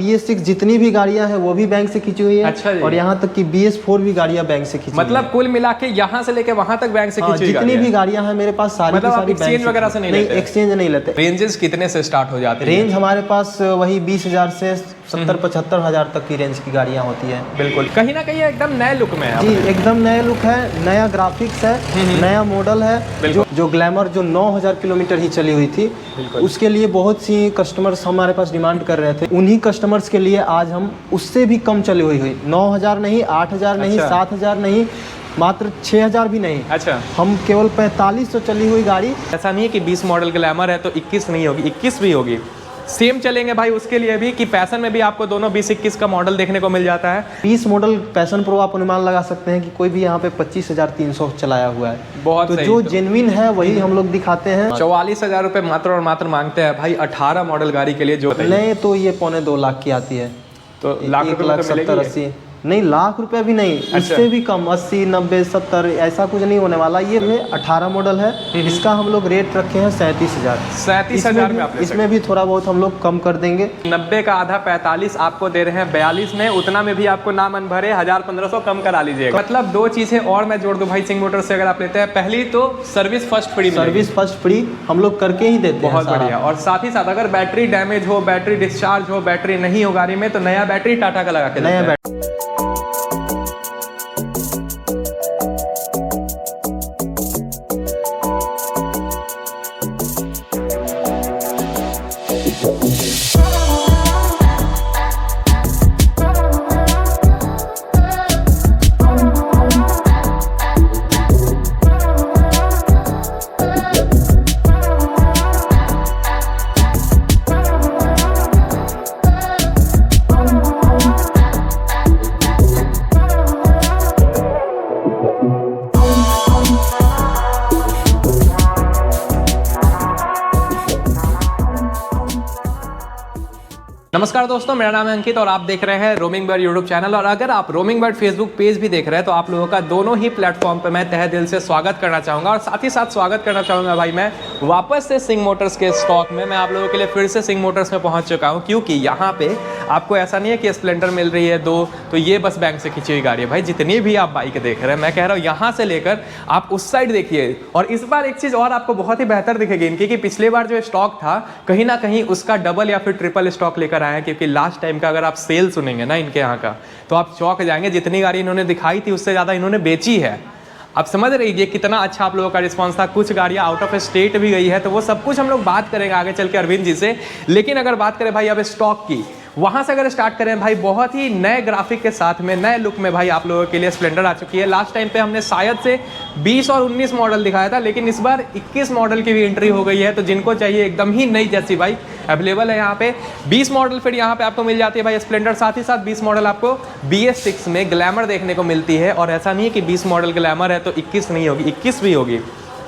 BS6 जितनी भी गाड़ियां हैं वो भी बैंक से खींची हुई है। अच्छा जी। और यहाँ तक कि BS4 भी गाड़ियां बैंक से खींची मतलब कुल मिला के यहाँ से लेके वहाँ तक बैंक से खींची हुई जितनी भी गाड़ियां हैं मेरे पास सारी मतलब की आप सारी एक्सचेंज वगैरह से नहीं लेते? एक्सचेंज नहीं लेते। रेंजेस कितने से स्टार्ट हो जाते हैं? रेंज हमारे पास वही 20,000 से 70-75 हज़ार तक की रेंज की गाड़ियाँ होती हैं। बिल्कुल, कहीं ना कहीं एकदम नए लुक में है। जी एकदम नया लुक है, नया ग्राफिक्स है, नया मॉडल है। जो ग्लैमर जो 9,000 किलोमीटर ही चली हुई थी, उसके लिए बहुत सी कस्टमर्स हमारे पास डिमांड कर रहे थे। उन्हीं कस्टमर्स के लिए आज हम उससे भी कम चली हुई 9,000 नहीं, 8,000 नहीं, 7,000 नहीं, मात्र 6,000 भी नहीं। अच्छा, हम केवल 4500 चली हुई गाड़ी। ऐसा नहीं है कि 20 मॉडल ग्लैमर है तो 21 नहीं होगी, 21 भी होगी। सेम चलेंगे भाई उसके लिए भी कि पैशन में भी आपको दोनों 20-21 का मॉडल देखने को मिल जाता है। 20 मॉडल पैशन प्रो आप अनुमान लगा सकते हैं कि कोई भी यहाँ पे 25,300 चलाया हुआ है। बहुत तो सही। जो जेन्युइन है वही हम लोग दिखाते हैं। 44,000 रुपये मात्र और मात्र मांगते हैं भाई 18 मॉडल गाड़ी के लिए। जो नहीं तो ये 1.25 लाख की आती है, तो लाख रुपए में तो मिलेगी 1,70,80 नहीं, लाख रुपए भी नहीं। अच्छा। इससे भी कम 80, 90, 70 ऐसा कुछ नहीं होने वाला। ये 18 मॉडल है, इसका हम लोग रेट रखे हैं 37,000। 37,000 में आप ले इसमें भी थोड़ा बहुत हम लोग कम कर देंगे। 90 का आधा 45 आपको दे रहे हैं 42 में, उतना में भी आपको ना मन भरे 1,000-1,500 कम करा लीजिएगा। मतलब दो चीजें और मैं जोड़ दूं भाई सिंह मोटर्स से अगर आप लेते हैं, पहली तो service first free, service first free हम लोग करके ही देते हैं। बहुत बढ़िया। और साथ ही साथ अगर बैटरी डैमेज हो, बैटरी डिस्चार्ज हो, बैटरी नहीं हो गाड़ी में, तो नया बैटरी टाटा का लगा के नया बैटरी। नमस्कार दोस्तों, मेरा नाम है अंकित और आप देख रहे हैं रोमिंग बर्ड यूट्यूब चैनल। और अगर आप रोमिंग बर्ड फेसबुक पेज भी देख रहे हैं तो आप लोगों का दोनों ही प्लेटफॉर्म पे मैं तहे दिल से स्वागत करना चाहूँगा। और साथ ही साथ स्वागत करना चाहूँगा भाई मैं वापस से सिंह मोटर्स के स्टॉक में। मैं आप लोगों के लिए फिर से सिंह मोटर्स में पहुँच चुका हूँ, क्योंकि यहाँ पे आपको ऐसा नहीं है कि स्प्लेंडर मिल रही है 2 तो ये बस बैंक से खींची हुई गाड़ी है। भाई जितनी भी आप बाइक देख रहे हैं, मैं कह रहा हूँ यहाँ से लेकर आप उस साइड देखिए। और इस बार एक चीज़ और आपको बहुत ही बेहतर दिखेगी इनकी, कि पिछले बार जो स्टॉक था कहीं ना कहीं उसका डबल या फिर ट्रिपल स्टॉक लेकर आए हैं। क्योंकि लास्ट टाइम का अगर आप सेल सुनेंगे ना इनके यहाँ का, तो आप चौंक जाएंगे। जितनी गाड़ी इन्होंने दिखाई थी उससे ज़्यादा इन्होंने बेची है। आप समझ रहे ये कितना अच्छा आप लोगों का रिस्पांस था। कुछ गाड़ियाँ आउट ऑफ स्टेट भी गई है, तो वो सब कुछ हम लोग बात करेंगे आगे चल के अरविंद जी से। लेकिन अगर बात करें भाई अब स्टॉक की, वहाँ से अगर स्टार्ट करें भाई, बहुत ही नए ग्राफिक के साथ में नए लुक में भाई आप लोगों के लिए स्प्लेंडर आ चुकी है। लास्ट टाइम पे हमने शायद से 20 और 19 मॉडल दिखाया था, लेकिन इस बार 21 मॉडल की भी एंट्री हो गई है। तो जिनको चाहिए एकदम ही नई जैसी बाइक अवेलेबल है यहाँ पे। 20 मॉडल फिर यहाँ पे आपको मिल जाती है भाई स्प्लेंडर, साथ ही साथ 20 मॉडल आपको BS6 में ग्लैमर देखने को मिलती है। और ऐसा नहीं है कि 20 मॉडल ग्लैमर है तो 21 नहीं होगी, 21 भी होगी।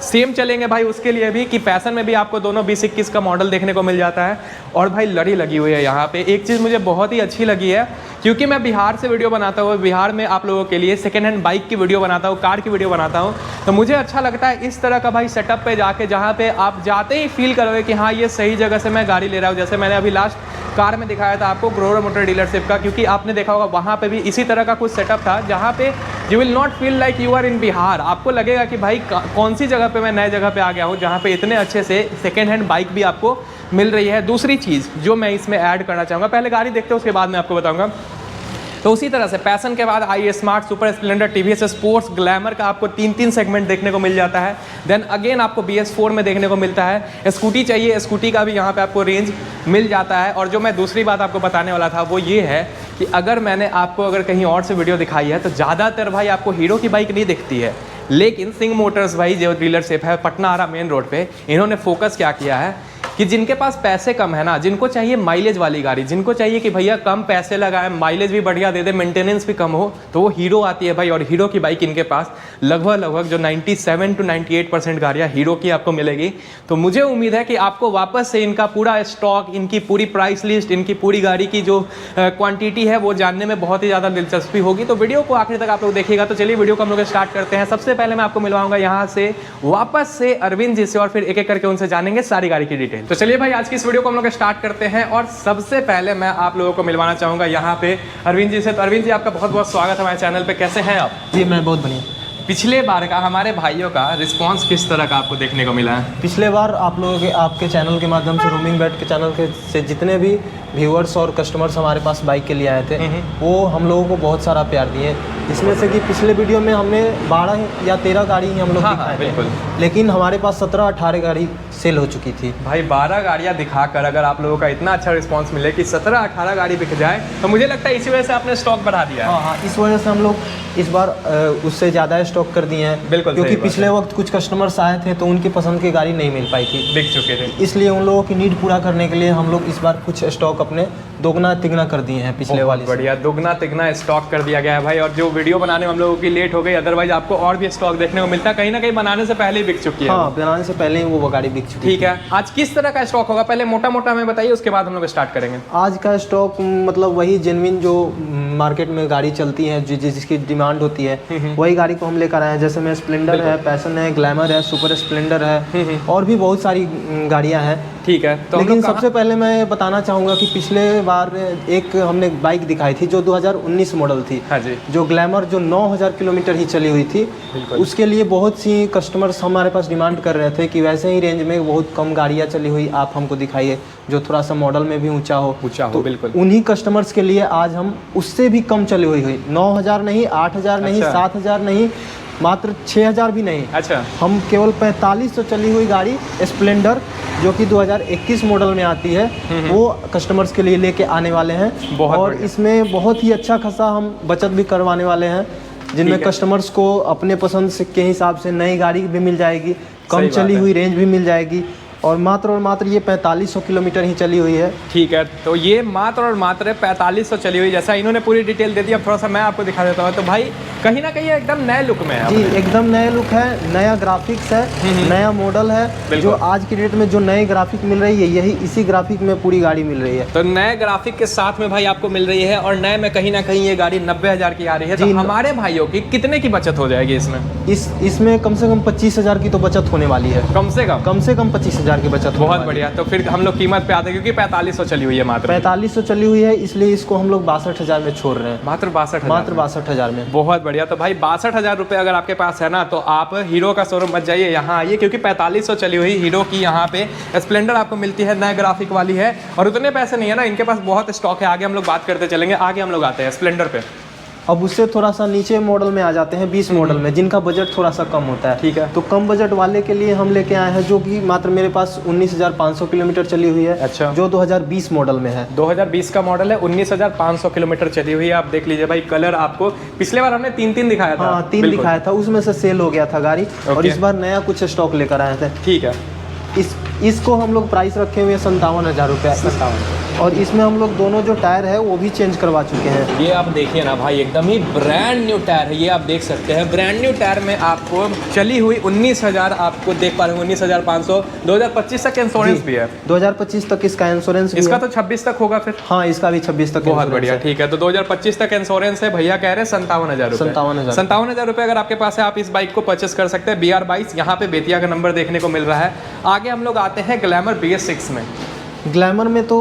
सेम चलेंगे भाई उसके लिए भी कि पैशन में भी आपको दोनों 20-21 का मॉडल देखने को मिल जाता है। और भाई लड़ी लगी हुई है यहाँ पे। एक चीज़ मुझे बहुत ही अच्छी लगी है, क्योंकि मैं बिहार से वीडियो बनाता हूँ, बिहार में आप लोगों के लिए सेकेंड हैंड बाइक की वीडियो बनाता हूँ, कार की वीडियो बनाता हूँ, तो मुझे अच्छा लगता है इस तरह का भाई सेटअप पे जाके, जहाँ पे आप जाते ही फील करोगे कि हाँ ये सही जगह से मैं गाड़ी ले रहा हूँ। जैसे मैंने अभी लास्ट कार में दिखाया था आपको ग्रोवर मोटर डीलरशिप का, क्योंकि आपने देखा होगा वहाँ पे भी इसी तरह का कुछ सेटअप था, जहाँ पे you will not feel like you are in Bihar. आपको लगेगा कि भाई कौन सी जगह पे मैं नए जगह पे आ गया हूँ, जहाँ पे इतने अच्छे से सेकेंड हैंड बाइक भी आपको मिल रही है। दूसरी चीज़ जो मैं इसमें ऐड करना चाहूँगा, पहले गाड़ी देखते हैं उसके बाद मैं आपको बताऊँगा। तो उसी तरह से पैशन के बाद I Smart, Super Splendor, TVS Sports, Glamour का आपको 3 सेगमेंट देखने को मिल जाता है। देन अगेन आपको BS4 में देखने को मिलता है। स्कूटी चाहिए, स्कूटी का भी यहाँ पे आपको रेंज मिल जाता है। और जो मैं दूसरी बात आपको बताने वाला था वो ये है कि अगर मैंने आपको अगर कहीं और से वीडियो दिखाई है तो ज़्यादातर भाई आपको हीरो की बाइक नहीं दिखती है। लेकिन सिंह मोटर्स भाई जो डीलरशिप है पटना आरा मेन रोड पे, इन्होंने फोकस क्या किया है कि जिनके पास पैसे कम है ना, जिनको चाहिए माइलेज वाली गाड़ी, जिनको चाहिए कि भैया कम पैसे लगाएं, माइलेज भी बढ़िया दे दे, मेंटेनेंस भी कम हो, तो वो हीरो आती है भाई। और हीरो की बाइक इनके पास लगभग जो 97 to 98% गाड़ियाँ हीरो की आपको मिलेगी। तो मुझे उम्मीद है कि आपको वापस से इनका पूरा स्टॉक, इनकी पूरी प्राइस लिस्ट, इनकी पूरी गाड़ी की जो क्वांटिटी है वो जानने में बहुत ही ज़्यादा दिलचस्पी होगी। तो वीडियो को आखिर तक आप लोग देखिएगा। तो चलिए वीडियो को हम लोग स्टार्ट करते हैं। सबसे पहले मैं आपको मिलवाऊंगा यहाँ से वापस से अरविंद जी से, और फिर एक एक करके उनसे जानेंगे सारी गाड़ी की डिटेल। तो चलिए भाई आज की इस वीडियो को हम लोग स्टार्ट करते हैं और सबसे पहले मैं आप लोगों को मिलवाना चाहूँगा यहाँ पे अरविंद जी से। तो अरविंद जी आपका बहुत बहुत स्वागत है हमारे चैनल पे। कैसे हैं आप? जी मैं बहुत बढ़िया। पिछले बार का हमारे भाइयों का रिस्पांस किस तरह का आपको देखने को मिला है? पिछले बार आप लोगों के आपके चैनल के माध्यम से रोमिंग बैट के चैनल के से जितने भी व्यूअर्स और कस्टमर्स हमारे पास बाइक के लिए आए थे वो हम लोगों को बहुत सारा प्यार दिए, जिसमें से कि पिछले वीडियो में हमने 12 या 13 गाड़ी ही हम लोग दिखाए थे, बिल्कुल। लेकिन हमारे पास 17-18 गाड़ी सेल हो चुकी थी। भाई 12 गाड़ियाँ दिखाकर अगर आप लोगों का इतना अच्छा रिस्पांस मिले कि 17-18 गाड़ी बिक जाए तो मुझे लगता है इसी वजह से आपने स्टॉक बढ़ा दिया है। हाँ, इस वजह से हम लोग इस बार उससे ज़्यादा स्टॉक कर दिए हैं। बिल्कुल, क्योंकि पिछले वक्त कुछ कस्टमर्स आए थे तो उनकी पसंद की गाड़ी नहीं मिल पाई थी, बिक चुके थे, इसलिए उन लोगों की नीड पूरा करने के लिए हम लोग इस बार कुछ स्टॉक अपने दोगुना तिगुना कर दिए हैं पिछले वाली से। बढ़िया, दुगना तिगना स्टॉक कर दिया गया है भाई। और जो वीडियो बनाने में हम लोगों की लेट हो गई, अदरवाइज आपको और भी स्टॉक देखने को मिलता है, कहीं ना कहीं बनाने से पहले ही बिक चुकी है। हाँ, बनाने से पहले ही वो गाड़ी बिक चुकी। ठीक है, आज किस तरह का स्टॉक होगा पहले मोटा मोटा हमें बताइए, उसके बाद हम लोग स्टार्ट करेंगे। आज का स्टॉक मतलब वही जेन्युइन जो मार्केट में गाड़ी चलती है, जिसकी डिमांड होती है वही गाड़ी को हम लेकर आए हैं। जैसे में स्प्लेंडर है, पैशन है, ग्लैमर है, सुपर स्प्लेंडर है और भी बहुत सारी गाड़ियाँ हैं। ठीक है, तो लेकिन सबसे पहले मैं बताना चाहूँगा कि पिछले बार एक हमने बाइक दिखाई थी जो 2019 मॉडल थी। हाँ जी। जो ग्लैमर जो 9000 किलोमीटर ही चली हुई थी, उसके लिए बहुत सी कस्टमर्स हमारे पास डिमांड कर रहे थे कि वैसे ही रेंज में बहुत कम गाड़ियाँ चली हुई आप हमको दिखाइए जो थोड़ा सा मॉडल में भी ऊंचा हो। तो बिल्कुल उन्हीं कस्टमर्स के लिए आज हम उससे भी कम चली हुई 9000 नहीं, 8000 नहीं, 7000 नहीं, मात्र 6000 भी नहीं। अच्छा, हम केवल 4500 चली हुई गाड़ी स्प्लेंडर जो कि 2021 मॉडल में आती है वो कस्टमर्स के लिए लेके आने वाले हैं। और इसमें बहुत ही अच्छा खासा हम बचत भी करवाने वाले हैं, जिनमें कस्टमर्स को अपने पसंद के हिसाब से नई गाड़ी भी मिल जाएगी, कम चली हुई रेंज भी मिल जाएगी और मात्र ये 4500 किलोमीटर ही चली हुई है। ठीक है, तो ये मात्र और मात्र 4500 चली हुई, जैसा इन्होंने पूरी डिटेल दे दी। अब थोड़ा सा मैं आपको दिखा देता हूँ। तो भाई कहीं ना कहीं एकदम नए लुक में है। जी, एकदम नया लुक है, नया ग्राफिक्स है, नया मॉडल है। जो आज की डेट में जो नए ग्राफिक मिल रही है यही इसी ग्राफिक में पूरी गाड़ी मिल रही है। तो नए ग्राफिक के साथ में भाई आपको मिल रही है और नए में कहीं ना कहीं ये गाड़ी 90,000 की आ रही है। तो हमारे भाइयों की कितने की बचत हो जाएगी इसमें? इसमें कम से कम 25,000 की तो बचत होने वाली है। कम से कम 25,000 की बचत। बहुत बढ़िया। तो फिर हम लोग कीमत पे आते हैं क्योंकि 4500 चली हुई है, मात्र 4500 चली हुई है, इसलिए इसको हम लोग 62,000 में छोड़ रहे हैं। मात्र 62,000 में। बहुत बढ़िया। तो भाई 62,000 रुपये अगर आपके पास है ना तो आप हीरो का शोरूम मत जाइए, यहाँ आइए, क्योंकि 4500 चली हुई हीरो की यहाँ पे स्प्लेंडर आपको मिलती है, नए ग्राफिक वाली है। और उतने पैसे नहीं है ना, इनके पास बहुत स्टॉक है। आगे हम लोग बात करते चलेंगे, आगे हम लोग आते हैं स्प्लेंडर पे। अब उससे थोड़ा सा नीचे मॉडल में आ जाते हैं, 20 मॉडल में, जिनका बजट थोड़ा सा कम होता है। ठीक है, तो कम बजट वाले के लिए हम लेके आए हैं जो कि मात्र मेरे पास 19,500 किलोमीटर चली हुई है। अच्छा, जो 2020 मॉडल में है। 2020 का मॉडल है, 19,500 किलोमीटर चली हुई है। आप देख लीजिए भाई, कलर आपको पिछले बार हमने 3 दिखाया था। हाँ, 3 दिखाया था, उसमें से सेल हो गया था गाड़ी। और इस बार नया कुछ स्टॉक लेकर आए थे। ठीक है, इसको हम लोग प्राइस रखे हुए 57,000 रुपये। और इसमें हम लोग दोनों जो टायर है वो भी चेंज करवा चुके हैं। ये आप देखिए ना भाई, एकदम ही ब्रांड न्यू टायर है, ये आप देख सकते हैं। ब्रांड न्यू टायर में आपको चली हुई 19,000 आपको देख पा रहे हैं, 19,500। 2025 तक इंश्योरेंस भी है। 2025 तक इसका इंश्योरेंस, इसका तो 26 तक होगा फिर। हाँ, इसका भी 26 तक। बहुत बढ़िया, ठीक है। तो 2025 तक इंश्योरेंस है। भैया कह रहे हैं 57,000 रुपये। 57,000 रुपये अगर आपके पास है, आप इस बाइक को परचेस कर सकते हैं। BR22 यहाँ पे बेतिया का नंबर देखने को मिल रहा है। आगे हम लोग आते हैं ग्लैमर BS6 में। ग्लैमर में तो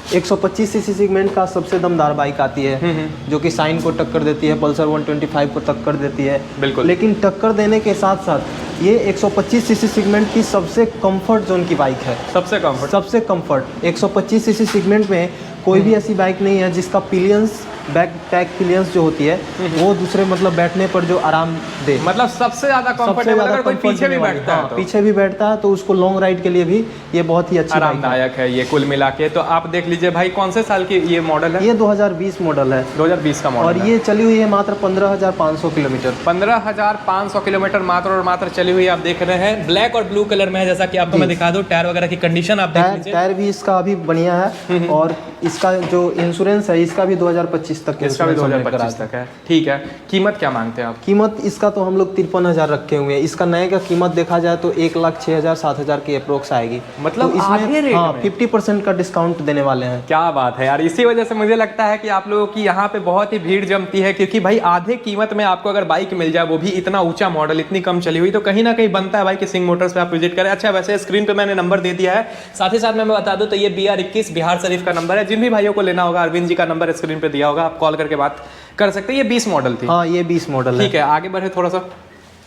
125 सीसी सेगमेंट का सबसे दमदार बाइक आती है, जो कि साइन को टक्कर देती है, पल्सर 125 को टक्कर देती है। बिल्कुल। लेकिन टक्कर देने के साथ साथ ये 125 सीसी सेगमेंट की सबसे कंफर्ट जोन की बाइक है। सबसे कंफर्ट 125 सीसी सेगमेंट में कोई भी ऐसी बाइक नहीं है जिसका पिलियंस, बैक पैक पिलियंस जो होती है वो दूसरे मतलब बैठने पर जो आराम दे, मतलब सबसे ज्यादा कंफर्टेबल। अगर कोई पीछे भी बैठता है तो पीछे भी बैठता है तो उसको लॉन्ग राइड के लिए भी ये बहुत ही अच्छा आरामदायक है ये कुल मिला के। तो आप देख लीजिए भाई, कौन से साल की ये मॉडल है? ये 2020 मॉडल है। 2020 का मॉडल और ये चली हुई है मात्र 15,500 किलोमीटर। 15,500 किलोमीटर मात्र और मात्र चली हुई आप देख रहे हैं। ब्लैक और ब्लू कलर में है, जैसा कि आपको मैं दिखा दूं। टायर वगैरह की कंडीशन आप देख लीजिए। टायर भी इसका अभी बढ़िया है और इसका जो इंश्योरेंस है इसका भी 2025 तक इसका भी 2025 तक है। ठीक है, कीमत क्या मांगते हैं आप? कीमत इसका तो हम लोग 53,000 रखे हुए हैं। इसका नए का कीमत देखा जाए तो 1,06,000-7,000 की अप्रोक्स आएगी। मतलब तो आधे इसमें रेट हाँ में? 50% का डिस्काउंट देने वाले हैं। क्या बात है यार, इसी वजह से मुझे लगता है कि आप लोगों की यहाँ पे बहुत ही भीड़ जमती है, क्योंकि भाई आधे कीमत में आपको अगर बाइक मिल जाए, वो भी इतना ऊंचा मॉडल, इतनी कम चली हुई, तो कहीं ना कहीं बनता है भाई कि सिंह मोटर्स पे आप विजिट करें। अच्छा, वैसे स्क्रीन पे मैंने नंबर दे दिया है, साथ ही साथ मैं बता दूं तो ये BR21 बिहार शरीफ का नंबर है। जिन भी भाइयों को लेना होगा, अरविंद जी का नंबर स्क्रीन पे दिया होगा, आप कॉल करके बात कर सकते हैं। ये 20 मॉडल थी। हाँ, ये 20 मॉडल है। ठीक है, आगे बढ़े थोड़ा सा,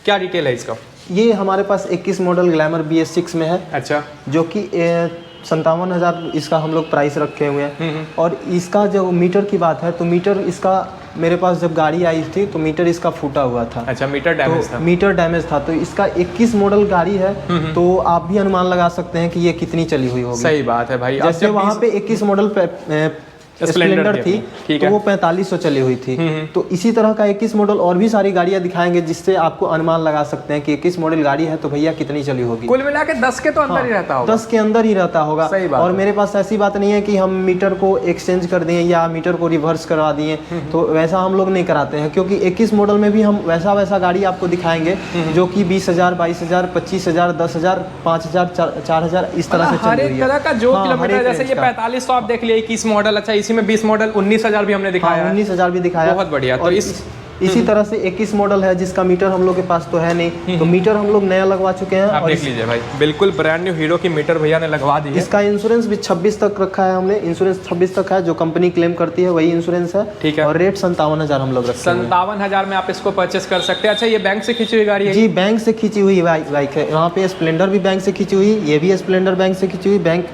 क्या डिटेल है इसका? ये हमारे पास 21 मॉडल ग्लैमर BS6 में है। अच्छा, जो कि 57,000 इसका हम लोग प्राइस रखे हुए हैं। और इसका जो मीटर की बात है तो मीटर इसका मेरे पास जब गाड़ी आई थी तो मीटर इसका फूटा हुआ था। अच्छा, मीटर डैमेज था। मीटर डैमेज था। तो इसका 21 मॉडल गाड़ी है, तो आप भी अनुमान लगा सकते हैं कि ये कितनी चली हुई होगी। सही बात है भाई। जैसे वहाँ पे 21 मॉडल स्प्लेंडर थी, तो वो 4500 चली हुई थी। तो इसी तरह का 21 मॉडल और भी सारी गाड़ियां दिखाएंगे, जिससे आपको अनुमान लगा सकते हैं कि 21 मॉडल गाड़ी है तो भैया कितनी चली होगी। कुल मिला के 10 के तो अंदर ही रहता होगा। 10 के अंदर ही रहता होगा। सही बात और है। मेरे पास ऐसी बात नहीं है कि हम मीटर को एक्सचेंज कर दिए या मीटर को रिवर्स करवा दिए, तो वैसा हम लोग नहीं कराते हैं, क्योंकि 21 मॉडल में भी हम वैसा गाड़ी आपको दिखाएंगे जो कि 20,000, 22,000, 25,000, 10,000, 5,000, 4,000 इस तरह से हर चली एक हुई है। तरह का जो हाँ, किलोमीटर, हर एक जैसे ये रेंज का। 4500 आप देख लिए 21 मॉडल। अच्छा, इसी में 20 मॉडल 19,000 भी हमने दिखाया है। 19,000 भी दिखाया। बहुत बढ़िया। तो और इसी तरह से 21 मॉडल है जिसका मीटर हम लोग के पास तो है नहीं, तो मीटर हम लोग नया लगवा चुके हैं। आप देख लीजिए भाई, बिल्कुल ब्रांड न्यू हीरो की मीटर भैया ने लगवा दी है। इसका इंश्योरेंस भी 26 तक रखा है हमने। इंश्योरेंस 26 तक है, जो कंपनी क्लेम करती है वही इंश्योरेंस है। ठीक है। और रेट 57,000 हम लोग रखते हैं। 57,000 में आप इसको परचेस कर सकते हैं। अच्छा, ये बैंक से खींची हुई गाड़ी है? जी, बैंक से खींची हुई बाइक है। यहाँ पे स्प्लेंडर भी बैंक से खींची हुई, ये भी स्प्लेंडर बैंक से खींची हुई,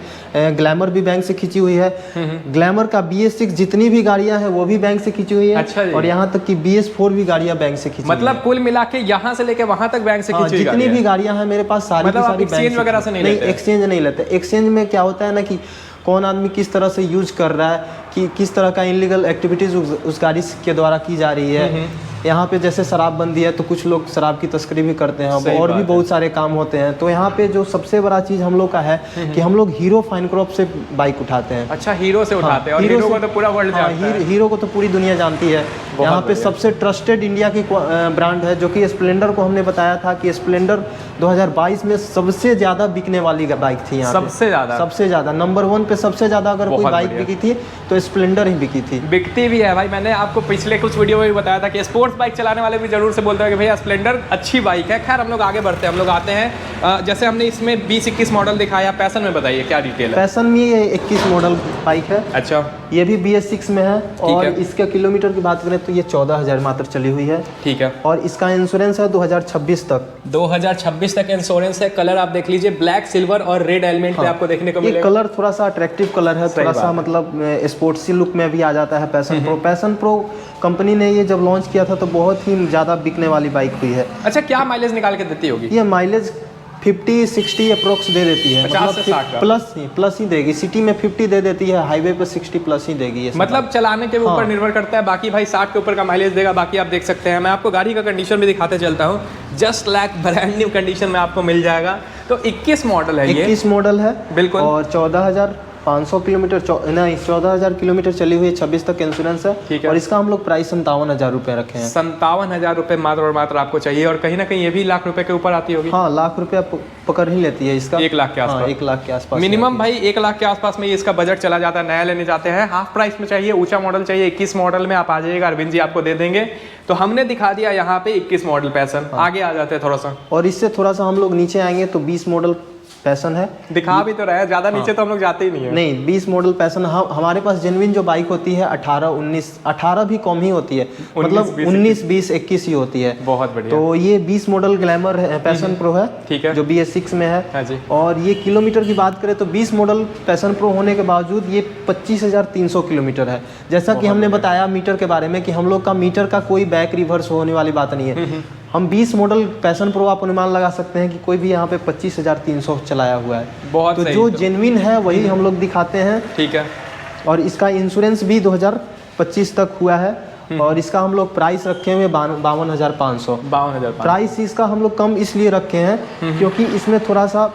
ग्लैमर भी बैंक से खींची हुई है। ग्लैमर का BS6 जितनी भी गाड़ियां हैं वो भी बैंक से खींची हुई है। अच्छा जी। और यहाँ तक कि BS4 भी गाड़ियां बैंक से खींची मतलब कुल मिला के यहाँ से लेके वहां तक बैंक से खींची हुई जितनी भी गाड़ियां हैं मेरे पास सारी मतलब की आप सारी exchange वगैरह से नहीं लेते? एक्सचेंज नहीं लेते। एक्सचेंज में क्या होता है ना कि कौन आदमी किस तरह से यूज कर रहा है, कि किस तरह का इनलीगल एक्टिविटीज उस गाड़ी के द्वारा की जा रही है। यहाँ पे जैसे शराबबंदी है तो कुछ लोग शराब की तस्करी भी करते हैं, और भी बहुत सारे काम होते हैं। तो यहाँ पे जो सबसे बड़ा चीज़ हम लोग का है कि हम लोग हीरो फाइन क्रॉप से बाइक उठाते हैं। अच्छा, हीरो से उठाते हैं। और हीरो को तो पूरा वर्ल्ड जानता है। हीरो को तो पूरी दुनिया जानती है। यहाँ पे सबसे ट्रस्टेड इंडिया की ब्रांड है, जो कि स्प्लेंडर को हमने बताया था कि स्प्लेंडर 2022 में सबसे ज़्यादा बिकने वाली बाइक थी। यहाँ सबसे ज़्यादा नंबर 1 पे सबसे ज़्यादा अगर कोई बाइक बिकी थी तो स्प्लेंडर ही बिकी थी। बिकती भी है भाई। मैंने आपको पिछले कुछ वीडियो में भी बताया था कि स्पोर्ट्स बाइक चलाने वाले भी जरूर से बोलते हैं कि भैया स्प्लेंडर अच्छी बाइक है। खैर, हम लोग आगे बढ़ते हैं, हम लोग आते हैं। जैसे हमने इसमें 20-21 मॉडल दिखाया, पैशन में बताइए क्या डिटेल है? पैशन में ये 21 मॉडल बाइक है। अच्छा, ये भी BS6 में है। और इसके किलोमीटर की बात करें तो ये 14,000 मात्र चली हुई है। ठीक है। और इसका इंश्योरेंस है 2026 तक। 2026 तक इंश्योरेंस है। कलर आप देख लीजिए, ब्लैक, सिल्वर और रेड एलिमेंट पे आपको देखने को ये मिलेगा। कलर थोड़ा सा अट्रैक्टिव कलर है, थोड़ा सा मतलब स्पोर्ट्सी लुक में भी आ जाता है। पैशन प्रो कंपनी ने ये जब लॉन्च किया था तो बहुत ही ज़्यादा बिकने वाली बाइक हुई है। अच्छा, क्या माइलेज निकाल के देती होगी? ये माइलेज 50-60 अप्रोक्स दे देती है। 50 से 60 का प्लस ही देगी। सिटी में 50 दे देती है, हाईवे पे 60 प्लस ही देगी ये। मतलब चलाने के ऊपर निर्भर करता है। बाकी भाई 60 के ऊपर का माइलेज देगा। बाकी आप देख सकते हैं, मैं आपको गाड़ी का कंडीशन भी दिखाते चलता हूँ। Just like brand new condition में आपको मिल जाएगा। तो 21 मॉडल है, 21 मॉडल है बिल्कुल। और 14,500 किलोमीटर 14,000 किलोमीटर चली हुई है। 26 तक इंश्योरेंस है। ठीक है। और इसका हम लोग प्राइस 57,000 रुपये रखे हैं। 57,000 रुपये मात्र और मात्र आपको चाहिए। और कहीं ना कहीं ये भी लाख रुपए के ऊपर आती होगी। हाँ, लाख रुपया पकड़ ही लेती है इसका। 1 लाख के आसपास। 1 लाख के आसपास मिनिमम भाई 1 लाख के आसपास में इसका बजट चला जाता है। नया लेने जाते हैं, हाफ प्राइस में चाहिए, ऊंचा मॉडल चाहिए, 21 मॉडल में आप आ जाइएगा, अरविंद जी आपको दे देंगे। तो हमने दिखा दिया यहाँ पे 21 मॉडल पैशन। आगे आ जाते हैं थोड़ा सा, और इससे थोड़ा सा हम लोग नीचे आएंगे तो 20 मॉडल पैशन है। दिखा भी तो रहे हैं, ज्यादा नीचे तो हम लोग जाते ही नहीं है। नहीं, 20 मॉडल पैशन हमारे पास जेन्युइन जो बाइक होती है 18, 19, 18 भी कम ही होती है, मतलब 19, 20, 21 ही होती है। बहुत बढ़िया। तो ये 20 मॉडल ग्लैमर है, पैशन प्रो है। ठीक है। जो BS6 में है। हाँ जी। और ये किलोमीटर की बात करें तो 20 मॉडल पैशन प्रो होने के बावजूद ये 25,300 किलोमीटर है। जैसा कि हमने बताया मीटर के बारे में कि हम लोग का मीटर का कोई बैक रिवर्स होने वाली बात नहीं है। हम 20 मॉडल पैशन प्रो आप अनुमान लगा सकते हैं कि कोई भी यहाँ पे 25,300 चलाया हुआ है। बहुत तो सही। जो जेन्युइन है वही हम लोग दिखाते हैं। ठीक है। और इसका इंश्योरेंस भी 2025 तक हुआ है। और इसका हम लोग प्राइस रखे हुए 52,500। 52,500। प्राइस इसका हम लोग कम इसलिए रखे हैं क्योंकि इसमें थोड़ा सा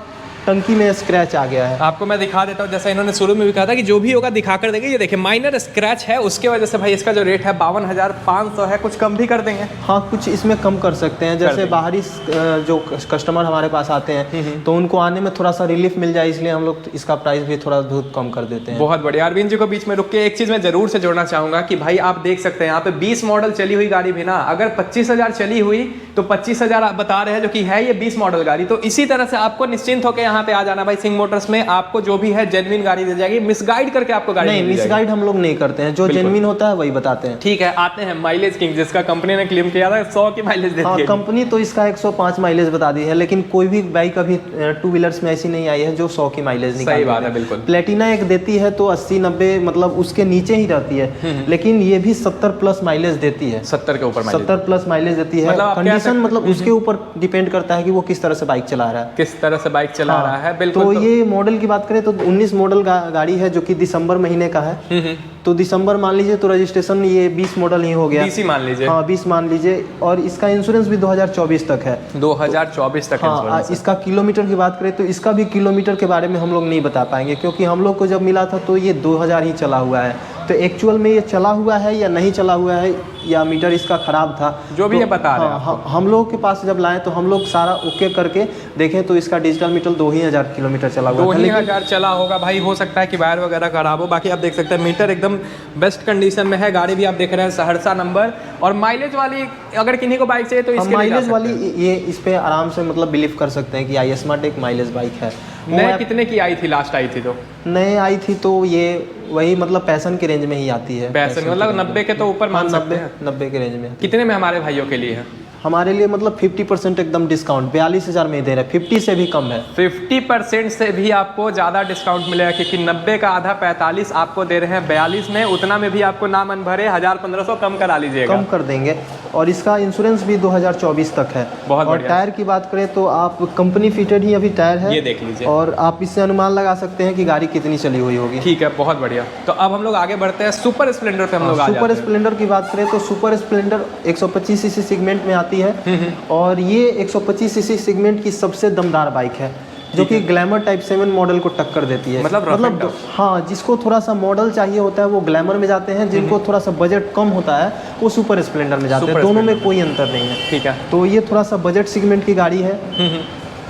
टंकी में स्क्रैच आ गया है। आपको मैं दिखा देता हूँ, जैसा इन्होंने शुरू में भी कहा था कि जो भी होगा दिखा कर देंगे। ये देखिए माइनर स्क्रैच है, उसके वजह से भाई इसका जो रेट है 52,500 है। कुछ कम भी कर देंगे? हाँ, कुछ इसमें कम कर सकते हैं। जैसे बाहरी जो कस्टमर हमारे पास आते हैं तो उनको आने में थोड़ा सा रिलीफ मिल जाए, इसलिए हम लोग इसका प्राइस भी थोड़ा बहुत कम कर देते हैं। बहुत बढ़िया। अरविंद जी को बीच में रुक के एक चीज़ मैं जरूर से जोड़ना चाहूँगा कि भाई आप देख सकते हैं यहाँ पे 20 मॉडल चली हुई गाड़ी भी ना, अगर 25,000 चली हुई तो 25,000 आप बता रहे हैं, जो कि है ये 20 मॉडल गाड़ी। तो इसी तरह से आपको निश्चिंत होकर यहाँ पे आ जाना भाई सिंह मोटर्स में, आपको जो भी है जेन्युइन गाड़ी दी जाएगी। मिसगाइड करके आपको गाड़ी नहीं, मिसगाइड हम लोग नहीं करते हैं, जो जेन्युइन होता है वही बताते हैं। ठीक है, आते हैं माइलेज किंग, जिसका कंपनी ने क्लेम किया था 100 की माइलेज देती है। कंपनी तो इसका 105 माइलेज बता दी है, लेकिन कोई भी बाइक अभी टू व्हीलर्स में ऐसी नहीं आई है जो 100 की माइलेज निकालती है। सही बात है, बिल्कुल। प्लेटिना एक देती है तो 80-90 मतलब उसके नीचे ही रहती है, लेकिन ये भी 70 प्लस माइलेज देती है। 70 के ऊपर 70 प्लस माइलेज देती है। कंडीशन मतलब उसके ऊपर डिपेंड करता है कि वो किस तरह से बाइक चला रहा है, किस तरह से बाइक चला रहा है। बिल्कुल। तो ये मॉडल की बात करें तो 19 मॉडल गाड़ी है, जो कि दिसंबर महीने का है। तो दिसंबर मान लीजिए तो रजिस्ट्रेशन ये 20 मॉडल ही हो गया। 20 मान लीजिए। हाँ, 20 मान लीजिए। और इसका इंश्योरेंस भी 2024 तक है। 2024 तक हाँ, इसका किलोमीटर की बात करें तो इसका भी किलोमीटर के बारे में हम लोग नहीं बता पाएंगे, क्योंकि हम लोग को जब मिला था तो ये 2000 ही चला हुआ है। तो एक्चुअल में ये चला हुआ है या नहीं चला हुआ है, या मीटर इसका खराब था, जो भी ये बता रहे हैं हम लोग के पास जब लाए तो हम लोग सारा ओके करके देखें तो इसका डिजिटल मीटर 2000 किलोमीटर चला हुआ है। 2000 चला होगा भाई, हो सकता है कि वायर वगैरह खराब हो। बाकी आप देख सकते हैं मीटर एकदम बेस्ट कंडीशन में है। गाड़ी भी आप देख रहे हैं सहरसा नंबर। और माइलेज वाली अगर किन्हीं को बाइक चाहिए तो इसके माइलेज वाली ये इस पे आराम से मतलब बिलीव कर सकते हैं कि आई स्मार्ट एक माइलेज बाइक है। नए कितने की आई थी, लास्ट आई थी तो? नए आई थी तो ये वही मतलब पैशन के रेंज में ही आती है। पैशन मतलब 90 के तो ऊपर मान सकते हैं। 90 के रेंज में। कितने में हमारे भाइयों के लिए है? हमारे लिए मतलब 50% एकदम डिस्काउंट 42,000 में दे रहे हैं। 50 से भी कम है। 50% से भी आपको ज़्यादा डिस्काउंट मिलेगा, क्योंकि 90 का आधा 45 आपको दे रहे हैं 42 में। उतना में भी आपको ना मन भरे 1000-1500 कम करा लीजिएगा। कम कर देंगे। और इसका इंश्योरेंस भी 2024 तक है। बहुत और टायर की बात करें तो आप कंपनी फिटेड ही अभी टायर है, ये देख लीजिए। और आप इससे अनुमान लगा सकते हैं कि गाड़ी कितनी चली हुई होगी। ठीक है, बहुत बढ़िया। तो अब हम लोग आगे बढ़ते हैं सुपर स्प्लेंडर पे। हम लोग सुपर स्प्लेंडर की बात करें तो सुपर स्प्लेंडर 125 सीसी सेगमेंट में आती है, और ये 125 सीसी सेगमेंट की सबसे दमदार बाइक है, जो कि ग्लैमर टाइप 7 मॉडल को टक्कर देती है। मतलब हाँ, जिसको थोड़ा सा मॉडल चाहिए होता है वो ग्लैमर में जाते हैं, जिनको थोड़ा सा बजट कम होता है वो सुपर स्प्लेंडर में जाते हैं। दोनों में कोई अंतर नहीं है। ठीक है। तो ये थोड़ा सा बजट सेगमेंट की गाड़ी है।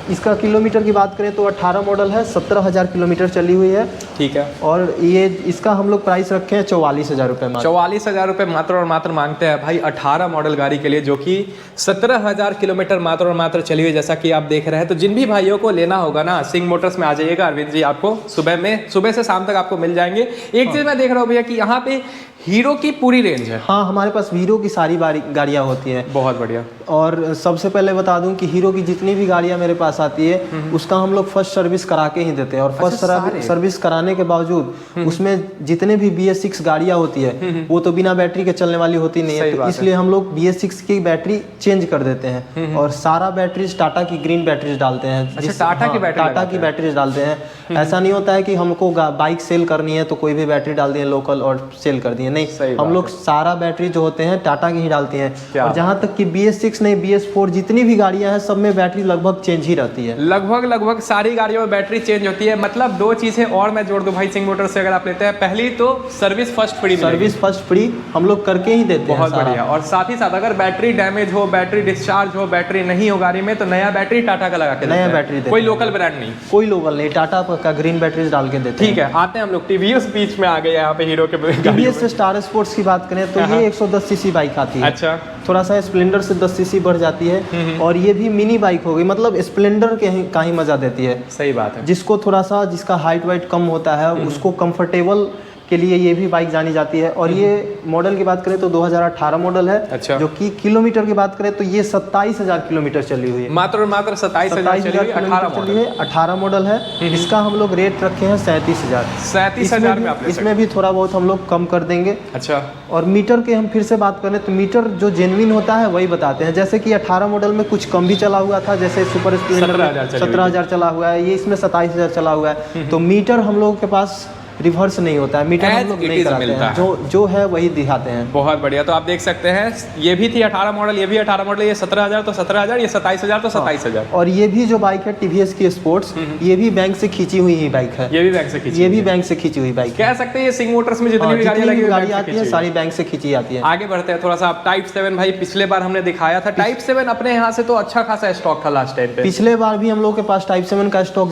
इसका किलोमीटर की बात करें तो 18 मॉडल है, 17,000 किलोमीटर चली हुई है। ठीक है। और ये इसका हम लोग प्राइस रखे हैं 44,000 रुपये। 44,000 रुपये मात्र और मात्र मांगते हैं भाई 18 मॉडल गाड़ी के लिए, जो कि 17,000 किलोमीटर मात्र और मात्र चली हुई, जैसा कि आप देख रहे हैं। तो जिन भी भाइयों को लेना होगा ना, सिंह मोटर्स में आ जाइएगा। अरविंद जी आपको सुबह से शाम तक आपको मिल जाएंगे। एक चीज़ मैं देख रहा हूँ भैया कि यहाँ पे हीरो की पूरी रेंज है। हाँ, हमारे पास हीरो की सारी गाड़ियाँ होती हैं। बहुत बढ़िया। और सबसे पहले बता दूं कि हीरो की जितनी भी गाड़ियाँ मेरे पास आती है उसका हम लोग फर्स्ट सर्विस करा के ही देते हैं। और फर्स्ट सर्विस कराने के बावजूद उसमें जितने भी BS6 गाड़ियाँ होती है वो तो बिना बैटरी के चलने वाली होती नहीं है, तो इसलिए हम लोग BS6 की बैटरी चेंज कर देते हैं। और सारा बैटरीज टाटा की ग्रीन बैटरीज डालते हैं। टाटा की बैटरीज डालते हैं। ऐसा नहीं होता है कि हमको बाइक सेल करनी है तो कोई भी बैटरी डाल दिए लोकल और सेल कर दिए, नहीं, हम लोग सारा बैटरी जो होते हैं टाटा की ही डालते हैं। और जहाँ तक कि BS6 नहीं, BS4 जितनी भी गाड़ियाँ हैं सब में बैटरी लगभग चेंज ही रहती है। लगभग सारी गाड़ियों में बैटरी चेंज होती है। मतलब दो चीजें और मैं जोड़ दूं भाई सिंह मोटर्स से, अगर आप लेते हैं, पहली तो सर्विस फर्स्ट फ्री हम लोग करके ही देते हैं। बहुत बढ़िया। और साथ ही साथ अगर बैटरी डैमेज हो, बैटरी डिस्चार्ज हो, बैटरी नहीं हो गाड़ी में, तो नया बैटरी टाटा का लगा के नया बैटरी, कोई लोकल ब्रांड नहीं, कोई लोकल नहीं, टाटा का ग्रीन बैटरीज डाल के देते हैं। ठीक है। आते हैं हम लोग TVS बीच में आ गए यहाँ पे हीरो के। TVS स्टार स्पोर्ट्स की बात करें तो ये 110 सीसी बाइक आती है। अच्छा। थोड़ा सा स्प्लेंडर से 10 सीसी बढ़ जाती है। और ये भी मिनी बाइक हो गई, मतलब स्प्लेंडर का ही मजा देती है। सही बात है। जिसका हाइट वाइट कम होता है उसको कंफर्टेबल के लिए ये भी बाइक जानी जाती है। और ये मॉडल की बात करें तो 2018 मॉडल है। अच्छा। जो कि किलोमीटर की बात करें तो ये 27,000 किलोमीटर चली हुई है। मात्र और मात्र 27,000 चली हुई, 18 मॉडल है। इसका हम लोग रेट रखे हैं 37,000। 37,000 में आप ले सकते हैं। इसमें भी थोड़ा बहुत हम लोग कम कर देंगे। अच्छा। और मीटर के हम फिर से बात करें तो मीटर जो जेन्युइन होता है वही बताते हैं। जैसे कि 18 मॉडल में कुछ कम भी चला हुआ था, जैसे सुपर स्प्लेंडर 17,000 17,000 चला हुआ है, ये इसमें 27,000 चला हुआ है। तो मीटर हम लोगों के पास रिवर्स नहीं होता है, मीटर हम लोग नहीं कराते हैं, जो है वही दिखाते हैं। बहुत बढ़िया। तो आप देख सकते हैं ये भी थी 18 मॉडल, ये भी 18 मॉडल, ये 17,000 तो 17,000, ये 27,000 तो 27,000। और ये भी जो बाइक है टीवीएस की स्पोर्ट्स, ये भी बैंक से खींची हुई ही बाइक है। ये भी बैंक से खींची, ये भी बैंक से खींची हुई बाइक कह सकते हैं। ये सिंह मोटर्स में जितनी भी गाड़ी आती है सारी बैंक से खींची आती है। आगे बढ़ते हैं थोड़ा सा। टाइप 7 भाई पिछले बार हमने दिखाया था, टाइप 7 अपने यहाँ से तो अच्छा खासा स्टॉक था लास्ट टाइम पे। पिछले बार भी हम लोग के पास टाइप 7 का स्टॉक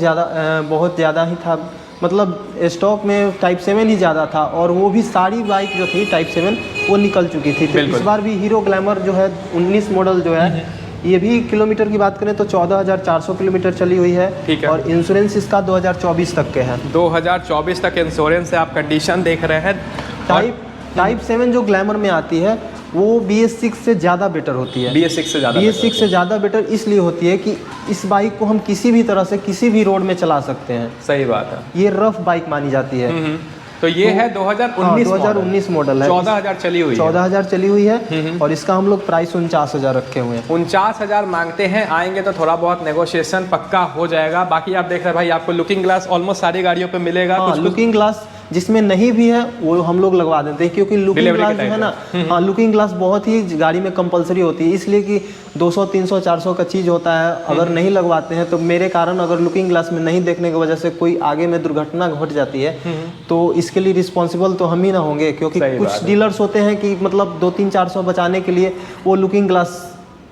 बहुत ज़्यादा ही था, मतलब स्टॉक में टाइप 7 ही ज़्यादा था, और वो भी सारी बाइक जो थी टाइप 7 वो निकल चुकी थी। तो इस बार भी हीरो ग्लैमर जो है 19 मॉडल जो है, ये भी किलोमीटर की बात करें तो 14,400 किलोमीटर चली हुई है, और इंश्योरेंस इसका 2024 तक के है। 2024 तक इंश्योरेंस है। आप कंडीशन देख रहे हैं। टाइप 7 जो ग्लैमर में आती है वो BS6 से ज़्यादा बेटर होती है। BS6 से ज़्यादा बेटर इसलिए होती है कि इस बाइक को हम किसी भी तरह से किसी भी रोड में चला सकते हैं। सही बात है। ये रफ बाइक मानी जाती है। तो ये है 2019 मॉडल है, 14,000 चली हुई है। 14,000 चली हुई है, और इसका हम लोग प्राइस 49,000 रखे हुए हैं। 49,000 मांगते हैं, आएंगे तो थोड़ा बहुत नेगोशिएशन पक्का हो जाएगा। बाकी आप देख रहे हैं भाई, आपको लुकिंग ग्लास ऑलमोस्ट सारी गाड़ियों पे मिलेगा। लुकिंग ग्लास जिसमें नहीं भी है वो हम लोग लगवा देते हैं, क्योंकि लुकिंग ग्लास जो है ना, हाँ लुकिंग ग्लास बहुत ही गाड़ी में कंपलसरी होती है, इसलिए कि 200, 300, 400 का चीज़ होता है। अगर नहीं लगवाते हैं तो मेरे कारण अगर लुकिंग ग्लास में नहीं देखने की वजह से कोई आगे में दुर्घटना घट जाती है तो इसके लिए रिस्पॉन्सिबल तो हम ही ना होंगे, क्योंकि कुछ डीलर्स होते हैं कि मतलब 200-400 बचाने के लिए वो लुकिंग ग्लास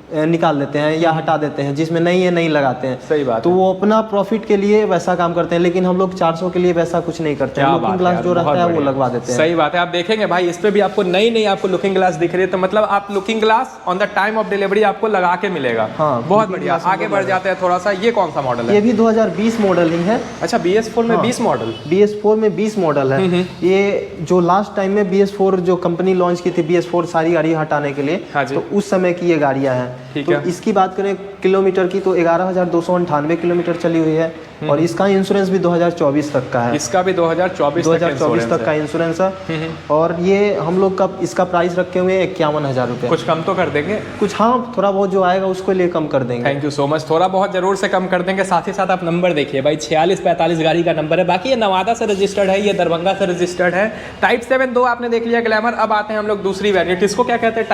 निकाल देते हैं या हटा देते हैं, जिसमें नहीं है नहीं लगाते हैं। सही बात तो वो अपना प्रॉफिट के लिए वैसा काम करते हैं, लेकिन हम लोग 400 के लिए वैसा कुछ नहीं करते हैं। लुकिंग ग्लास जो रहता है वो लगवा देते हैं। सही बात है। आप देखेंगे भाई इस पे भी आपको नई आपको लुकिंग ग्लास दिख रही है, तो मतलब आप looking glass on the time of delivery आपको लगा के मिलेगा। हाँ, बहुत बढ़िया। आगे बढ़ जाते हैं थोड़ा सा। ये कौन सा मॉडल है? ये भी 2020 मॉडल ही है। अच्छा, BS4 में 20 मॉडल। BS4 में 20 मॉडल है। ये जो लास्ट टाइम में BS4 जो कंपनी लॉन्च की थी, BS4 सारी गाड़ी हटाने के लिए, तो उस समय की ये गाड़ियां हैं। तो इसकी बात करें किलोमीटर की तो 11,298 किलोमीटर चली हुई है, और इसका इंश्योरेंस भी 2024 तक का है। इसका भी 2024 तक का इंश्योरेंस है। और ये हम लोग का इसका प्राइस रखे हुए हैं 51,000 रुपये। कुछ कम तो कर देंगे? कुछ हाँ, थोड़ा बहुत जो आएगा उसको लिए कम कर देंगे। Thank you so much. थोड़ा बहुत जरूर से कम कर देंगे। साथ ही साथ आप नंबर देखिए भाई, 4645 गाड़ी का नंबर है। बाकी ये नवादा से रजिस्टर्ड है, ये दरभंगा से रजिस्टर्ड है। टाइप 7 2 आपने देख लिया ग्लैमर। अब आते हैं हम लोग दूसरी वेरिएंट, इसको क्या कहते हैं?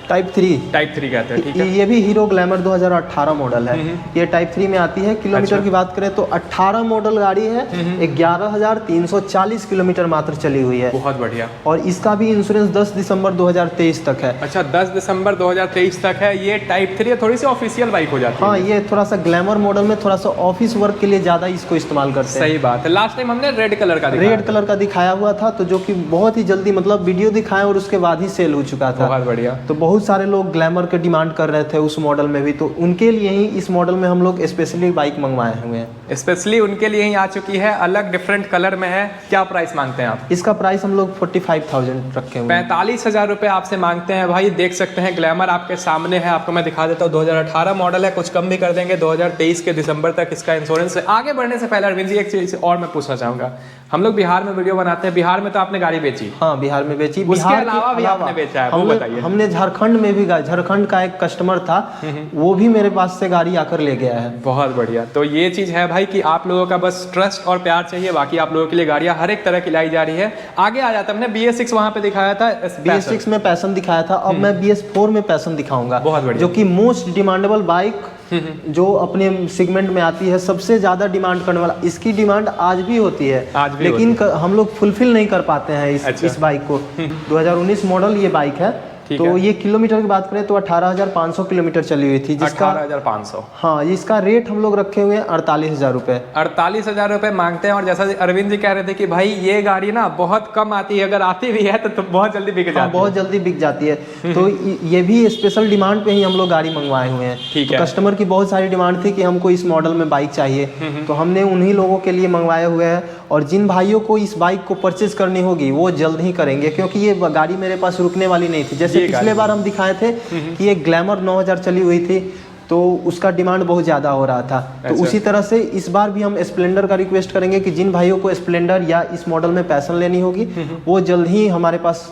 टाइप 3 कहते हैं। ठीक है। ये भी हीरो ग्लैमर 2018 मॉडल है। ये टाइप 3 में आती है। किलोमीटर की बात करें तो 18 मॉडल गाड़ी है, 11,340 किलोमीटर मात्र चली हुई है। बहुत बढ़िया। और इसका भी इंश्योरेंस 10 दिसंबर 2023 तक है। अच्छा, 10 दिसंबर 2023 तक है। ये टाइप 3 थोड़ी सी ऑफिशियल बाइक हो जाती है। हाँ, ये थोड़ा सा ग्लैमर मॉडल में थोड़ा सा ऑफिस वर्क के लिए ज्यादा इसको इस्तेमाल करते हैं। सही बात है। लास्ट टाइम हमने रेड कलर का दिखाया हुआ था, तो जो कि बहुत ही जल्दी मतलब वीडियो दिखाया और उसके बाद ही सेल हो चुका था। बहुत बढ़िया। तो बहुत सारे लोग ग्लैमर के डिमांड कर रहे थे उस मॉडल में भी, तो उनके लिए ही इस मॉडल में हम लोग स्पेशली बाइक मंगवाए हुए हैं। स्पेशली उनके लिए ही आ चुकी है, अलग डिफरेंट कलर में है। क्या प्राइस मांगते हैं आप? इसका प्राइस हम लोग 45,000 रखे हुए हैं। 45,000 रुपये आपसे मांगते हैं भाई। देख सकते हैं ग्लैमर आपके सामने है, आपको मैं दिखा देता हूँ। 2018 मॉडल है, कुछ कम भी कर देंगे। 2023 के दिसंबर तक इसका इंश्योरेंस है। आगे बढ़ने से पहले अरविंद जी एक चीज और मैं पूछना चाहूंगा। हम लोग बिहार में वीडियो बनाते हैं, बिहार में तो आपने गाड़ी बेची? हाँ, बिहार में बेची। उसके अलावा भी आपने बेचा है, वो बताइए। हमने झारखंड में भी, झारखंड का एक कस्टमर था, वो भी मेरे पास से गाड़ी आकर ले गया है। बहुत बढ़िया। तो ये चीज है भाई कि आप लोगों का बस ट्रस्ट और प्यार चाहिए, बाकी आप लोगों के लिए गाड़ियां हर एक तरह की लाई जा रही है। आगे आ जाता है, हमने BS6 वहां पे दिखाया था, BS6 में पैशन दिखाया था। अब मैं BS4 में पैशन दिखाऊंगा। बहुत बढ़िया। जो कि मोस्ट डिमांडेबल बाइक जो अपने सेगमेंट में आती है, सबसे ज्यादा डिमांड करने वाला। इसकी डिमांड आज भी होती है, लेकिन हम लोग फुलफिल नहीं कर पाते हैं इस बाइक को। 2019 मॉडल ये बाइक है। तो ये किलोमीटर की बात करें तो 18,500 किलोमीटर चली हुई थी, जिसका 18,500। हाँ, इसका रेट हम लोग रखे हुए हैं 48,000 रुपये। 48,000 रुपये मांगते हैं। और जैसा अरविंद जी कह रहे थे कि भाई ये गाड़ी ना बहुत कम आती है, अगर आती भी है तो बहुत जल्दी बिक जाती है। बहुत जल्दी बिक जाती है। तो ये भी स्पेशल डिमांड पे ही हम लोग गाड़ी मंगवाए हुए हैं। ठीक है। कस्टमर की बहुत सारी डिमांड थी कि हमको इस मॉडल में बाइक चाहिए, तो हमने उन्हीं लोगों के लिए मंगवाए हुए हैं। और जिन भाइयों को इस बाइक को परचेज करनी होगी वो जल्द ही करेंगे, क्योंकि ये गाड़ी मेरे पास रुकने वाली नहीं थी। जैसे पिछले बार हम दिखाए थे कि एक ग्लैमर 9,000 चली हुई थी, तो उसका डिमांड बहुत ज़्यादा हो रहा था। तो उसी तरह से इस बार भी हम स्प्लेंडर का रिक्वेस्ट करेंगे कि जिन भाइयों को स्प्लेंडर या इस मॉडल में पैशन लेनी होगी वो जल्द ही हमारे पास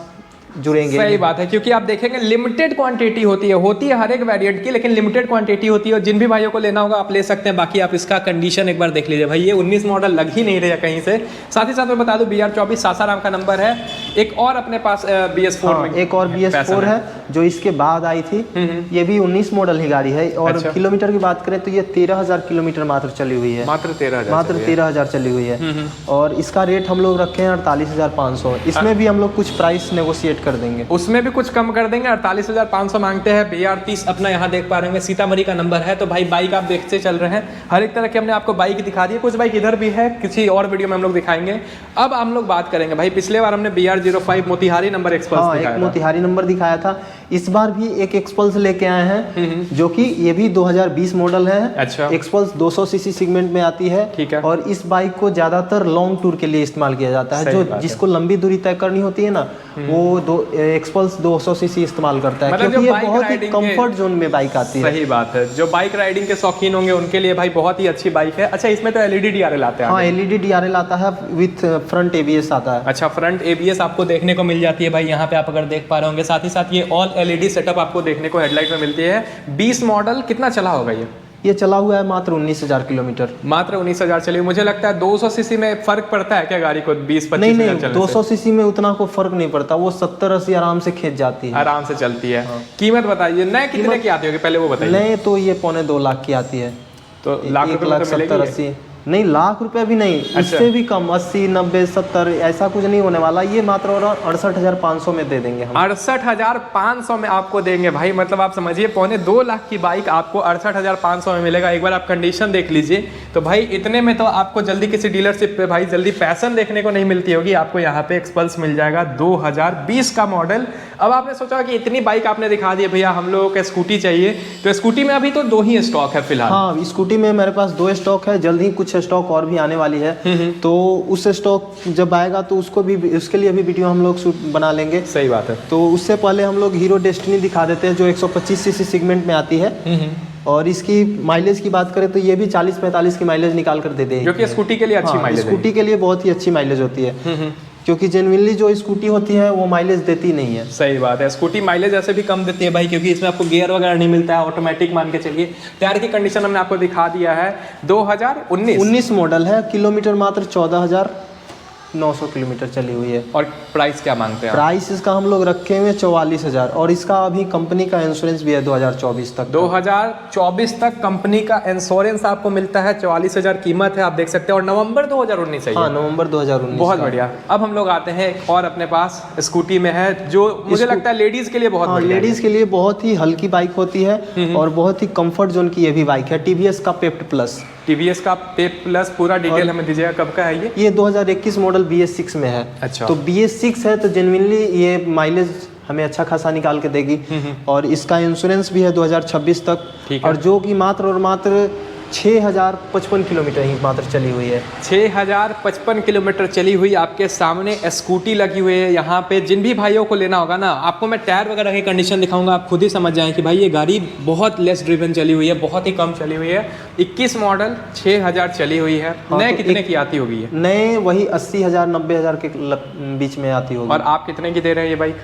जुड़ेंगे। सही बात है, क्योंकि आप देखेंगे लिमिटेड क्वांटिटी होती है हर एक वेरिएंट की, लेकिन लिमिटेड क्वांटिटी होती है और जिन भी भाइयों को लेना होगा आप ले सकते हैं। बाकी आप इसका कंडीशन एक बार देख लीजिए भाई, ये 19 मॉडल लग ही नहीं रहा कहीं से। साथ ही साथ मैं बता दूं BR24 सासाराम का नंबर है। एक और अपने पास BS4 में एक और BS4 है जो इसके बाद आई थी, ये भी 19 मॉडल ही गाड़ी है। और किलोमीटर की बात करें तो ये 13,000 किलोमीटर मात्र चली हुई है, मात्र 13,000 चली हुई है। और इसका रेट हम लोग रखे हैं 48,500। इसमें भी हम लोग कुछ प्राइस नेगोशिएट कर देंगे, उसमें भी कुछ कम कर देंगे। 48,500 मांगते हैं। BR30 अपना यहाँ देख पा रहे होंगे, सीतामढ़ी का नंबर है। तो भाई बाइक आप देखते चल रहे हैं, हर एक तरह की हमने आपको बाइक दिखा दी है। कुछ बाइक इधर भी है, किसी और वीडियो में हम लोग दिखाएंगे। अब हम लोग बात करेंगे भाई, पिछले बार हमने BR05 मोतिहारी नंबर एक्सपल्स दिखाया था। मोतिहारी नंबर दिखाया था। इस बार भी एक एक्सपल्स लेके आए हैं जो कि ये भी 2020 मॉडल है। अच्छा। एक्सपल्स 200 सीसी सेगमेंट में आती है। ठीक है। और इस बाइक को ज्यादातर लॉन्ग टूर के लिए इस्तेमाल किया जाता है। जो जिसको लंबी दूरी तय करनी होती है ना, वो एक्सपल्स 200 सीसी इस्तेमाल करता है, मतलब क्योंकि ये बहुत ही कंफर्ट जोन में बाइक आती है। सही बात है, जो बाइक राइडिंग के शौकीन होंगे उनके लिए भाई बहुत ही अच्छी बाइक है। अच्छा, इसमें तो LED DRL आता है। हाँ, LED DRL आता है विथ फ्रंट ABS आता है। अच्छा, फ्रंट ABS आपको देखने को मिल जाती है भाई, यहाँ पे आप अगर देख पा रहे होंगे। साथ ही साथ ये ऑल LED सेटअप आपको देखने को हेडलाइट में मिलती है। 20 मॉडल कितना चला होगा ये चला हुआ है मात्र 19,000 किलोमीटर। मात्र 19,000 चली। मुझे लगता है 200 सीसी में फर्क पड़ता है क्या गाड़ी को 20-25 नहीं, 200 सीसी में उतना को फर्क नहीं पड़ता, वो 70-80 आराम से खींच जाती है, आराम से चलती है। कीमत बताइए, नए कितने की आती होगी पहले वो बताइए। नए तो ये 2.25 लाख की आती है। तो लाख रुपए में तो मिलेगी? नहीं, लाख रुपए भी नहीं। अच्छा। इससे भी कम 80, 90, 70 ऐसा कुछ नहीं होने वाला। ये मात्र 68,500 में दे देंगे हम। 68,500 में आपको देंगे भाई, मतलब आप समझिए 2.25 लाख की बाइक आपको 68,500 में मिलेगा। एक बार आप कंडीशन देख लीजिए। तो भाई इतने में तो आपको जल्दी किसी डीलरशिप पे भाई जल्दी पैसन देखने को नहीं मिलती होगी। आपको यहाँ पे एक्सपल्स मिल जाएगा 2020 का मॉडल। अब आपने सोचा कि इतनी बाइक आपने दिखा दी भैया, हम लोगों को स्कूटी चाहिए, तो स्कूटी में अभी तो 2 ही स्टॉक है फिलहाल। हाँ, स्कूटी में मेरे पास 2 स्टॉक है, जल्द ही कुछ स्टॉक और भी आने वाली है। तो उस स्टॉक जब आएगा तो उसके लिए भी वीडियो हम लोग शूट बना लेंगे। सही बात है। तो उससे पहले हम लोग हीरो डेस्टिनी दिखा देते हैं जो 125 सीसी सेगमेंट में आती है। और इसकी माइलेज की बात करें तो ये भी 40-45 की माइलेज निकाल कर दे देगी, जो कि स्कूटी के लिए अच्छी माइलेज है। स्कूटी के लिए बहुत ही अच्छी माइलेज होती है, क्योंकि जेन्युइनली जो स्कूटी होती है वो माइलेज देती नहीं है। सही बात है, स्कूटी माइलेज ऐसे भी कम देती है भाई, क्योंकि इसमें आपको गियर वगैरह नहीं मिलता है, ऑटोमेटिक मान के चलिए। टायर की कंडीशन हमने आपको दिखा दिया है। 2019 मॉडल है, किलोमीटर मात्र 14,900 किलोमीटर चली हुई है। और प्राइस क्या मांगते हैं? प्राइस इसका हम लोग रखे हुए 44,000 और इसका अभी कंपनी का इंश्योरेंस भी है 2024 तक। 2024 तक कंपनी का इंश्योरेंस आपको मिलता है। 44,000 कीमत है, आप देख सकते हैं। और नवंबर 2019 है। हाँ, नवंबर 2019। बहुत बढ़िया। अब हम लोग आते हैं और अपने पास स्कूटी में है जो मुझे लगता है लेडीज के लिए बहुत बढ़िया है। लेडीज के लिए बहुत ही हल्की बाइक होती है और बहुत ही कंफर्ट जोन की ये भी बाइक है। TVS का पेप्ट प्लस। TVS का पेप्ट प्लस, पूरा डिटेल हमें दीजिएगा, कब का है ये? 2021 मॉडल BS6 में है। अच्छा। तो BS6 है तो जेन्युइनली ये माइलेज हमें अच्छा खासा निकाल के देगी। और इसका इंश्योरेंस भी है 2026 तक। और जो कि मात्र और मात्र 6,055 किलोमीटर ही मात्र चली हुई है। 6,055 किलोमीटर चली हुई आपके सामने स्कूटी लगी हुई है। यहाँ पे जिन भी भाइयों को लेना होगा ना, आपको मैं टायर वगैरह की कंडीशन दिखाऊंगा, आप खुद ही समझ जाएं कि भाई ये गाड़ी बहुत लेस ड्रिवन चली हुई है, बहुत ही कम चली हुई है। 21 मॉडल, 6,000 चली हुई है। नए तो कितने की आती होगी ये? नए वही 80,000 90,000 के बीच में आती होगी। और आप कितने की दे रहे हैं ये बाइक?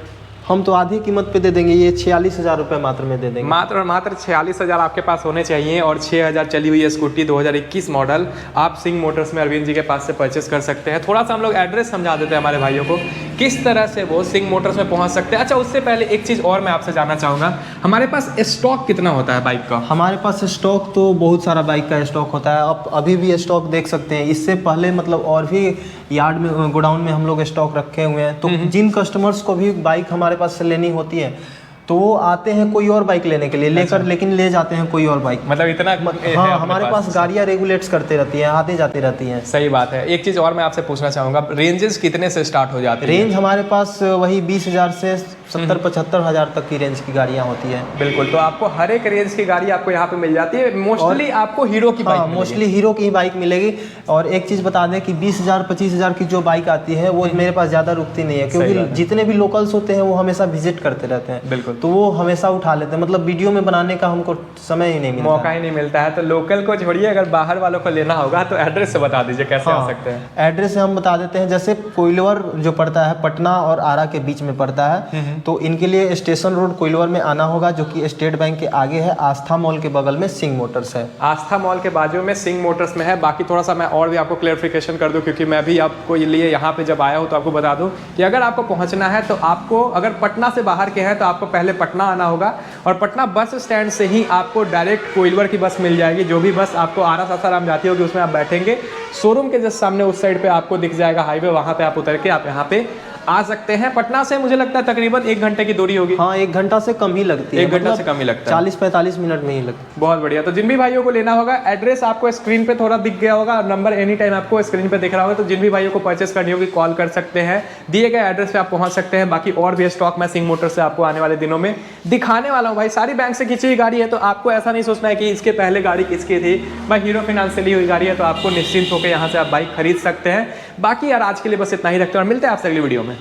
हम तो आधी कीमत पे दे देंगे, ये 46,000 रुपये मात्र में दे देंगे। मात्र और मात्र 46,000 आपके पास होने चाहिए। और 6,000 चली हुई है स्कूटी 2021 मॉडल। आप सिंह मोटर्स में अरविंद जी के पास से परचेस कर सकते हैं। थोड़ा सा हम लोग एड्रेस समझा देते हैं हमारे भाइयों को, किस तरह से वो सिंह मोटर्स में पहुंच सकते हैं। अच्छा, उससे पहले एक चीज़ और मैं आपसे जानना चाहूँगा, हमारे पास स्टॉक कितना होता है बाइक का? हमारे पास स्टॉक तो बहुत सारा बाइक का स्टॉक होता है। आप अभी भी स्टॉक देख सकते हैं। इससे पहले मतलब और भी यार्ड में, गोडाउन में हम लोग स्टॉक रखे हुए हैं। तो जिन कस्टमर्स को भी बाइक हमारे पास से लेनी होती है तो वो आते हैं कोई और बाइक लेने के लिए लेकर, लेकिन ले जाते हैं कोई और बाइक। मतलब इतना हाँ, हमारे पास गाड़ियाँ रेगुलेट्स करते रहती हैं, आती जाती रहती हैं। सही बात है। एक चीज़ और मैं आपसे पूछना चाहूँगा, रेंजेस कितने से स्टार्ट हो जाती है? रेंज हमारे पास वही 20,000 से 70-75,000 तक की रेंज की गाड़ियाँ होती हैं। बिल्कुल, तो आपको हर एक रेंज की गाड़ी आपको यहाँ पे मिल जाती है। मोस्टली आपको हीरो की बाइक मिलेगी। मोस्टली हीरो की ही बाइक मिलेगी। और एक चीज़ बता दें कि 20,000-25,000 की जो बाइक आती है वो मेरे पास ज़्यादा रुकती नहीं है, क्योंकि जितने भी लोकल्स होते हैं वो हमेशा विजिट करते रहते हैं। बिल्कुल। बिल्कुल। तो वो हमेशा उठा लेते हैं, मतलब वीडियो में बनाने का हमको समय ही नहीं मिलता। मौका ही नहीं मिलता है। तो लोकल को छोड़िए, अगर बाहर वालों को लेना होगा तो एड्रेस से बता दीजिए कैसे आ सकते हैं। एड्रेस हम बता देते हैं, जैसे कोइलवर जो पड़ता है पटना और आरा के बीच में पड़ता है, तो इनके लिए स्टेशन रोड कोइलवर में आना होगा, जो कि स्टेट बैंक के आगे है। आस्था मॉल के बगल में सिंह मोटर्स है। आस्था मॉल के बाजू में सिंह मोटर्स में है। बाकी थोड़ा सा मैं और भी आपको क्लेरिफिकेशन कर दूं, क्योंकि मैं भी आपको लिए यहाँ पे जब आया हूँ तो आपको बता दूं कि अगर आपको पहुँचना है तो आपको, अगर पटना से बाहर के हैं तो आपको पहले पटना आना होगा, और पटना बस स्टैंड से ही आपको डायरेक्ट कोइलवर की बस मिल जाएगी। जो भी बस आपको आरा सासाराम जाती होगी उसमें आप बैठेंगे, शोरूम के जस्ट सामने उस साइड पे आपको दिख जाएगा हाईवे, वहाँ पे आप उतर के आप यहाँ पे आ सकते हैं। पटना से मुझे लगता है तकरीबन 1 घंटे की दूरी होगी। हाँ, 1 घंटा से कम ही लगती है, 1 घंटा से कम ही लगता है, 40-45 मिनट में ही लगता है। बहुत बढ़िया। तो जिन भी भाइयों को लेना होगा, एड्रेस आपको स्क्रीन पे थोड़ा दिख गया होगा, नंबर एनी टाइम आपको स्क्रीन पे दिख रहा होगा, तो जिन भी भाइयों को परचेस करनी होगी कॉल कर सकते हैं, दिए गए एड्रेस पे आप पहुंच सकते हैं। बाकी और भी स्टॉक मैं सिंह मोटर से आपको आने वाले दिनों में दिखाने वाला हूँ। भाई सारी बैंक से खींची हुई गाड़ी है, तो आपको ऐसा नहीं सोचना है कि इसके पहले गाड़ी किसकी थी। भाई हीरो फाइनेंस से ली हुई गाड़ी है, तो आपको निश्चिंत होकर यहाँ से आप बाइक खरीद सकते हैं। बाकी यार आज के लिए बस इतना ही रखते हैं और मिलते हैं आपसे अगली वीडियो में।